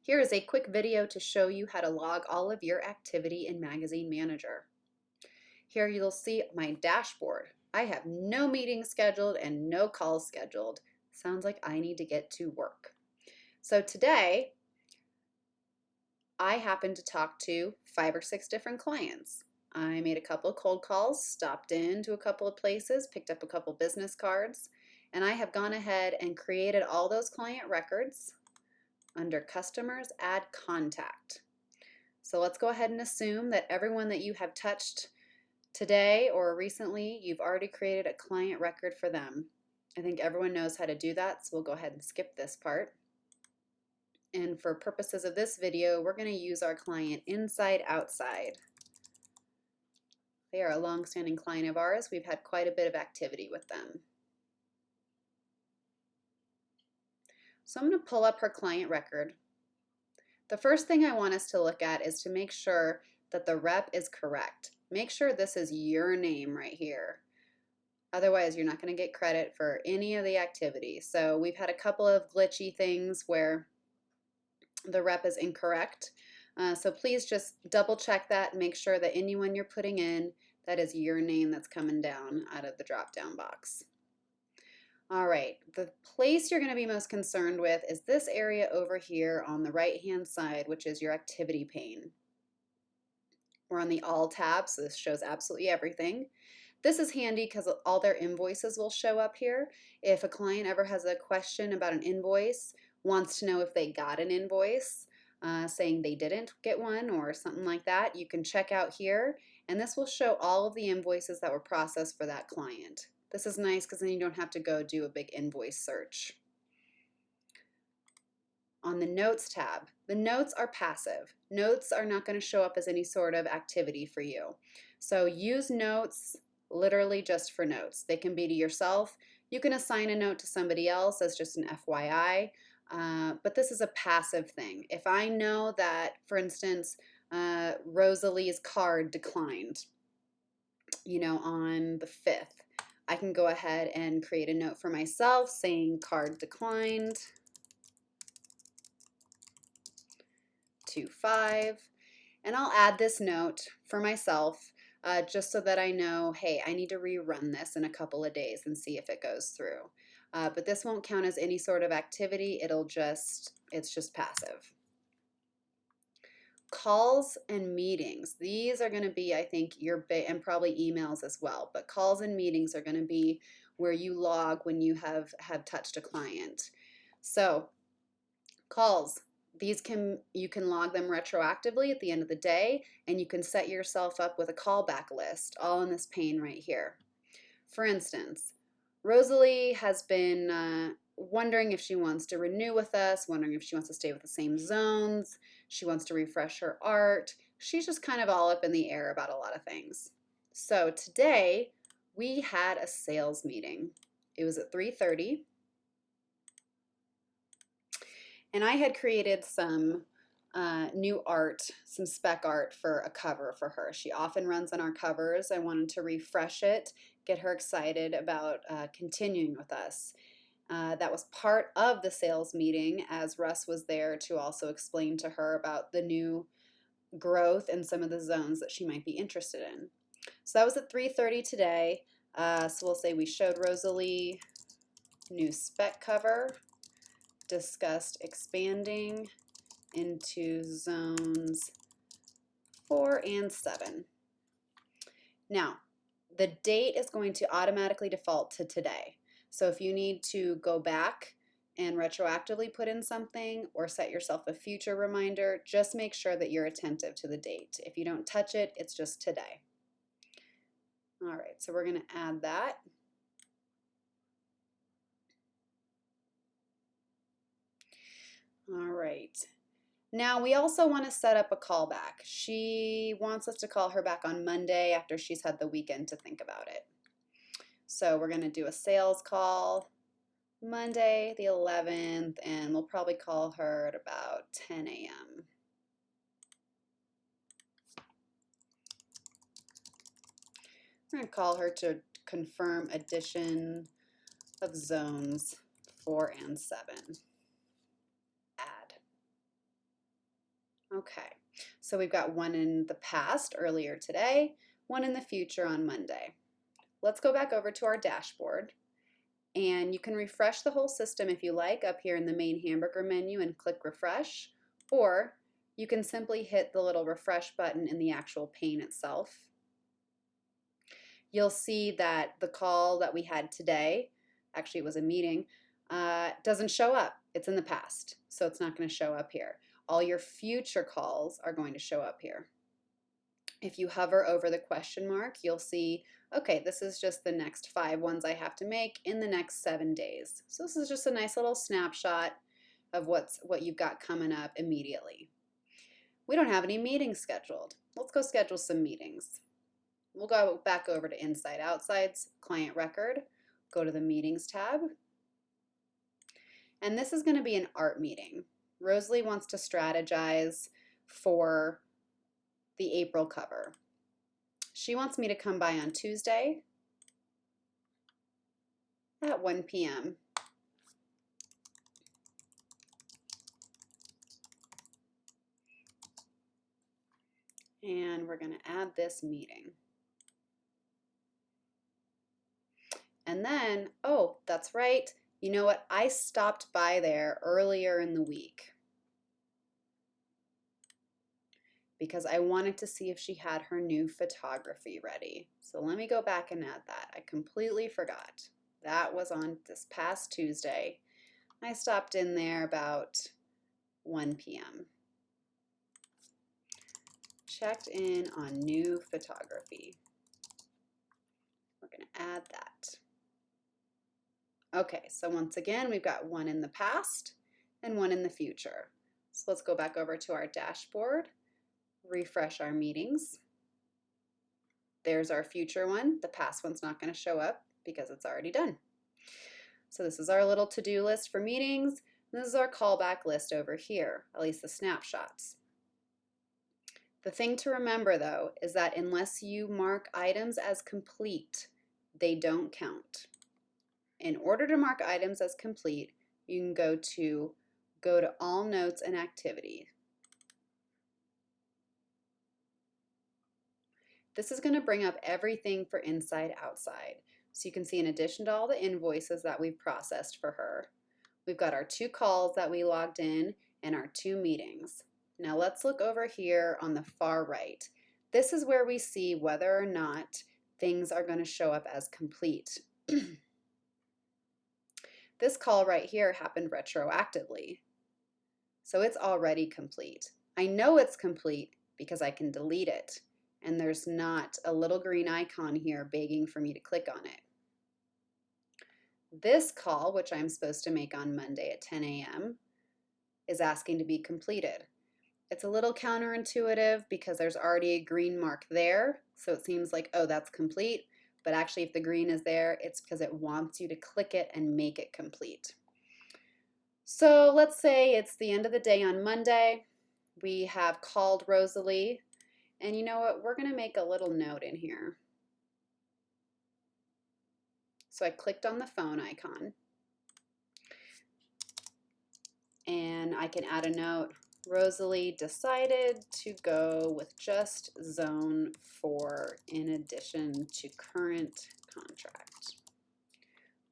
Here is a quick video to show you how to log all of your activity in Magazine Manager. Here you'll see my dashboard. I have no meetings scheduled and no calls scheduled. Sounds like I need to get to work. So today, I happened to talk to 5 or 6 different clients. I made a couple of cold calls, stopped into a couple of places, picked up a couple business cards, and I have gone ahead and created all those client records under Customers, Add Contact. So let's go ahead and assume that everyone that you have touched today or recently, you've already created a client record for them. I think everyone knows how to do that, so we'll go ahead and skip this part. And for purposes of this video, we're going to use our client Inside Outside. They are a long-standing client of ours. We've had quite a bit of activity with them. So I'm going to pull up her client record. The first thing I want us to look at is to make sure that the rep is correct. Make sure this is your name right here. Otherwise, you're not going to get credit for any of the activity. So we've had a couple of glitchy things where the rep is incorrect. So please just double check that and make sure that anyone you're putting in, that is your name that's coming down out of the drop-down box. All right, the place you're going to be most concerned with is this area over here on the right-hand side, which is your activity pane. We're on the All tab, so this shows absolutely everything. This is handy because all their invoices will show up here. If a client ever has a question about an invoice, wants to know if they got an invoice, saying they didn't get one or something like that, you can check out here, and this will show all of the invoices that were processed for that client. This is nice because then you don't have to go do a big invoice search. On the Notes tab, the notes are passive. Notes are not going to show up as any sort of activity for you. So use notes literally just for notes. They can be to yourself. You can assign a note to somebody else as just an FYI, but this is a passive thing. If I know that, for instance, Rosalie's card declined, on the 5th, I can go ahead and create a note for myself saying card declined to 5, and I'll add this note for myself just so that I know, hey, I need to rerun this in a couple of days and see if it goes through. But this won't count as any sort of activity. It's just passive. Calls and meetings. These are going to be, I think, and probably emails as well, but calls and meetings are going to be where you log when you have touched a client. So calls, you can log them retroactively at the end of the day, and you can set yourself up with a callback list all in this pane right here. For instance, Rosalie has been wondering if she wants to renew with us, wondering if she wants to stay with the same zones, she wants to refresh her art. She's just kind of all up in the air about a lot of things. So today we had a sales meeting. It was at 3:30. And I had created some new art, some spec art for a cover for her. She often runs on our covers. I wanted to refresh it, get her excited about continuing with us. That was part of the sales meeting, as Russ was there to also explain to her about the new growth and some of the zones that she might be interested in. So that was at 3:30 today. So we'll say we showed Rosalie new spec cover, discussed expanding into zones 4 and 7. Now, the date is going to automatically default to today. So if you need to go back and retroactively put in something or set yourself a future reminder, just make sure that you're attentive to the date. If you don't touch it, it's just today. All right, so we're going to add that. All right. Now we also want to set up a callback. She wants us to call her back on Monday after she's had the weekend to think about it. So we're going to do a sales call Monday the 11th, and we'll probably call her at about 10 a.m. We're going to call her to confirm addition of zones 4 and 7. Add. Okay, so we've got one in the past earlier today, one in the future on Monday. Let's go back over to our dashboard, and you can refresh the whole system if you like up here in the main hamburger menu and click refresh, or you can simply hit the little refresh button in the actual pane itself. You'll see that the call that we had today, actually it was a meeting, doesn't show up. It's in the past, so it's not going to show up here. All your future calls are going to show up here. If you hover over the question mark, you'll see, okay, this is just the next 5 ones I have to make in the next 7 days. So this is just a nice little snapshot of what you've got coming up immediately. We don't have any meetings scheduled. Let's go schedule some meetings. We'll go back over to Inside Outside's Client Record, go to the Meetings tab, and this is going to be an art meeting. Rosalie wants to strategize for the April cover. She wants me to come by on Tuesday at 1 p.m. And we're going to add this meeting. And then, oh, that's right. You know what? I stopped by there earlier in the week because I wanted to see if she had her new photography ready. So let me go back and add that. I completely forgot. That was on this past Tuesday. I stopped in there about 1 p.m. Checked in on new photography. We're going to add that. Okay, so once again, we've got one in the past and one in the future. So let's go back over to our dashboard, refresh our meetings. There's our future one. The past one's not going to show up because it's already done. So this is our little to-do list for meetings. This is our callback list over here, at least the snapshots. The thing to remember, though, is that unless you mark items as complete, they don't count. In order to mark items as complete, you can go to All Notes and Activity. This is going to bring up everything for Inside Outside. So you can see in addition to all the invoices that we've processed for her, we've got our 2 calls that we logged in and our 2 meetings. Now let's look over here on the far right. This is where we see whether or not things are going to show up as complete. This call right here happened retroactively, so it's already complete. I know it's complete because I can delete it, and there's not a little green icon here begging for me to click on it. This call, which I'm supposed to make on Monday at 10 a.m., is asking to be completed. It's a little counterintuitive because there's already a green mark there, so it seems like, oh, that's complete. But actually, if the green is there, it's because it wants you to click it and make it complete. So let's say it's the end of the day on Monday. We have called Rosalie. And you know what? We're going to make a little note in here. So I clicked on the phone icon. And I can add a note. Rosalie decided to go with just Zone 4 in addition to current contract.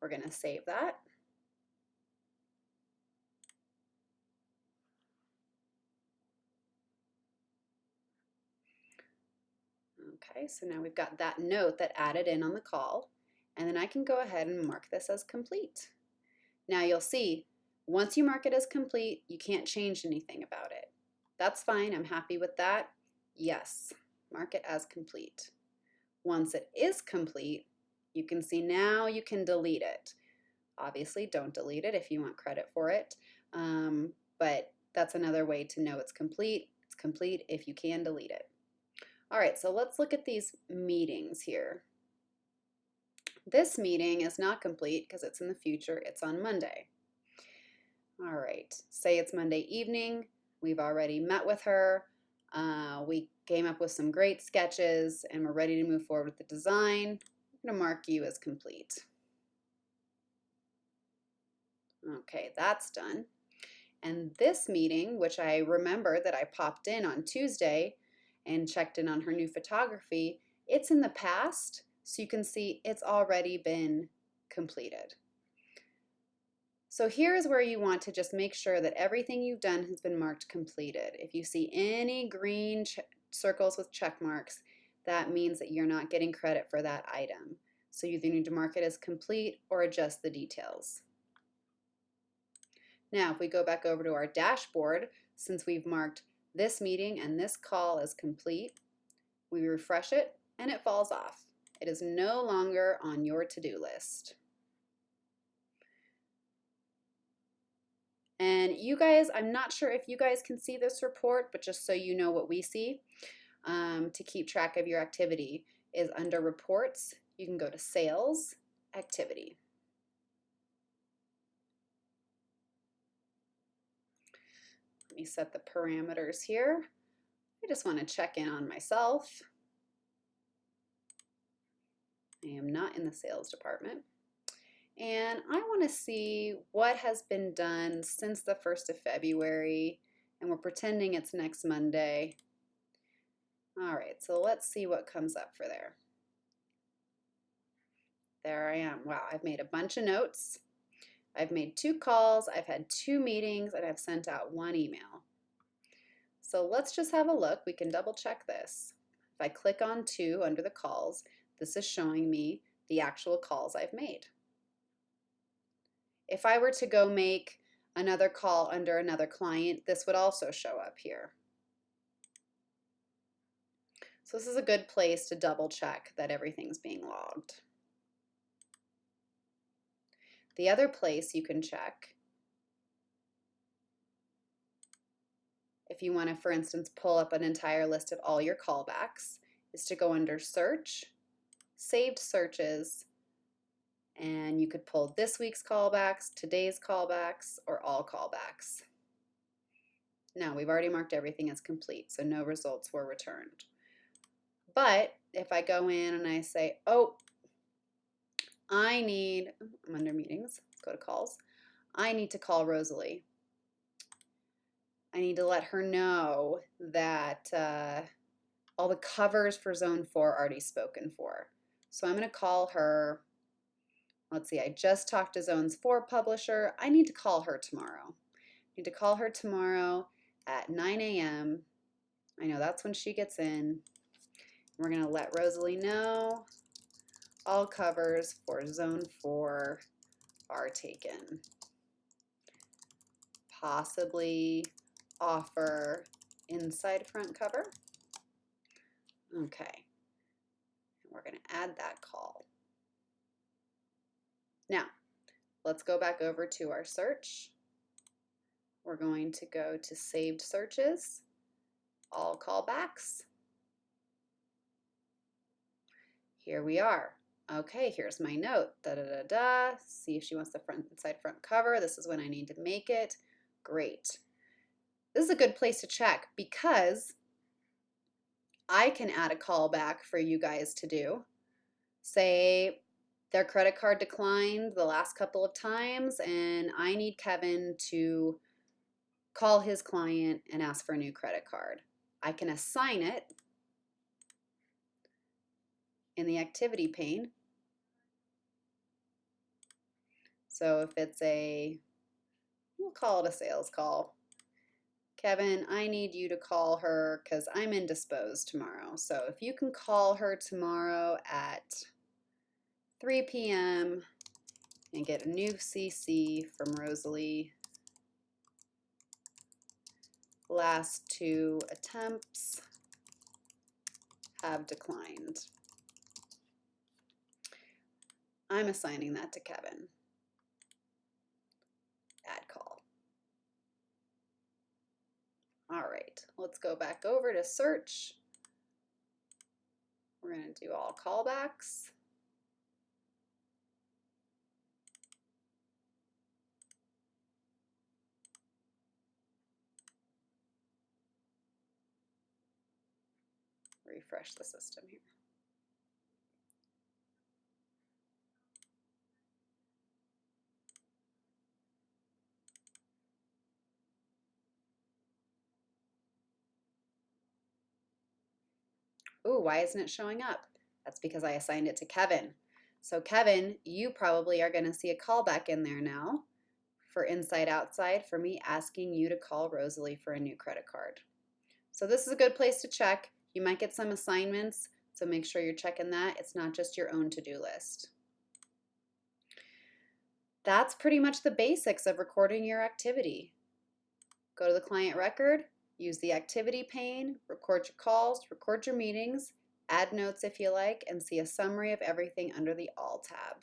We're going to save that. Okay, so now we've got that note that added in on the call, and then I can go ahead and mark this as complete. Now you'll see, once you mark it as complete, you can't change anything about it. That's fine, I'm happy with that. Yes, mark it as complete. Once it is complete, you can see now you can delete it. Obviously, don't delete it if you want credit for it, but that's another way to know it's complete. It's complete if you can delete it. All right, so let's look at these meetings here. This meeting is not complete because it's in the future. It's on Monday. All right, say it's Monday evening. We've already met with her. We came up with some great sketches and we're ready to move forward with the design. I'm going to mark you as complete. Okay, that's done. And this meeting, which I remember that I popped in on Tuesday and checked in on her new photography, it's in the past, so you can see it's already been completed. So here's where you want to just make sure that everything you've done has been marked completed. If you see any green circles with check marks, that means that you're not getting credit for that item. So you either need to mark it as complete or adjust the details. Now, if we go back over to our dashboard, since we've marked this meeting and this call as complete, we refresh it and it falls off. It is no longer on your to-do list. And you guys, I'm not sure if you guys can see this report, but just so you know what we see, to keep track of your activity is under reports, you can go to sales, activity. Let me set the parameters here. I just want to check in on myself. I am not in the sales department. And I want to see what has been done since the 1st of February, and we're pretending it's next Monday. All right, so let's see what comes up for there. There I am. Wow, I've made a bunch of notes. I've made 2 calls, I've had 2 meetings, and I've sent out 1 email. So let's just have a look. We can double check this. If I click on 2 under the calls, this is showing me the actual calls I've made. If I were to go make another call under another client, this would also show up here. So this is a good place to double check that everything's being logged. The other place you can check, if you want to, for instance, pull up an entire list of all your callbacks, is to go under Search, Saved Searches, and you could pull this week's callbacks, today's callbacks, or all callbacks. Now, we've already marked everything as complete, so no results were returned. But if I go in and I say, oh, I'm under meetings, let's go to calls. I need to call Rosalie. I need to let her know that all the covers for Zone 4 are already spoken for. So I'm going to call her. Let's see, I just talked to Zone 4 publisher. I need to call her tomorrow. I need to call her tomorrow at 9 a.m. I know that's when she gets in. We're going to let Rosalie know all covers for Zone 4 are taken. Possibly offer inside front cover. Okay. We're going to add that call. Now, let's go back over to our search. We're going to go to Saved Searches, All Callbacks. Here we are. Okay, here's my note. See if she wants the inside front cover. This is when I need to make it. Great. This is a good place to check because I can add a callback for you guys to do. Say their credit card declined the last couple of times and I need Kevin to call his client and ask for a new credit card. I can assign it in the activity pane. So if it's we'll call it a sales call. Kevin, I need you to call her because I'm indisposed tomorrow. So if you can call her tomorrow at 3 p.m. and get a new CC from Rosalie. Last 2 attempts have declined. I'm assigning that to Kevin. Add call. All right, let's go back over to search. We're going to do all callbacks. Refresh the system here. Ooh, why isn't it showing up? That's because I assigned it to Kevin. So Kevin, you probably are going to see a callback in there now for inside outside for me asking you to call Rosalie for a new credit card. So this is a good place to check. You might get some assignments, so make sure you're checking that. It's not just your own to-do list. That's pretty much the basics of recording your activity. Go to the client record, use the activity pane, record your calls, record your meetings, add notes if you like, and see a summary of everything under the All tab.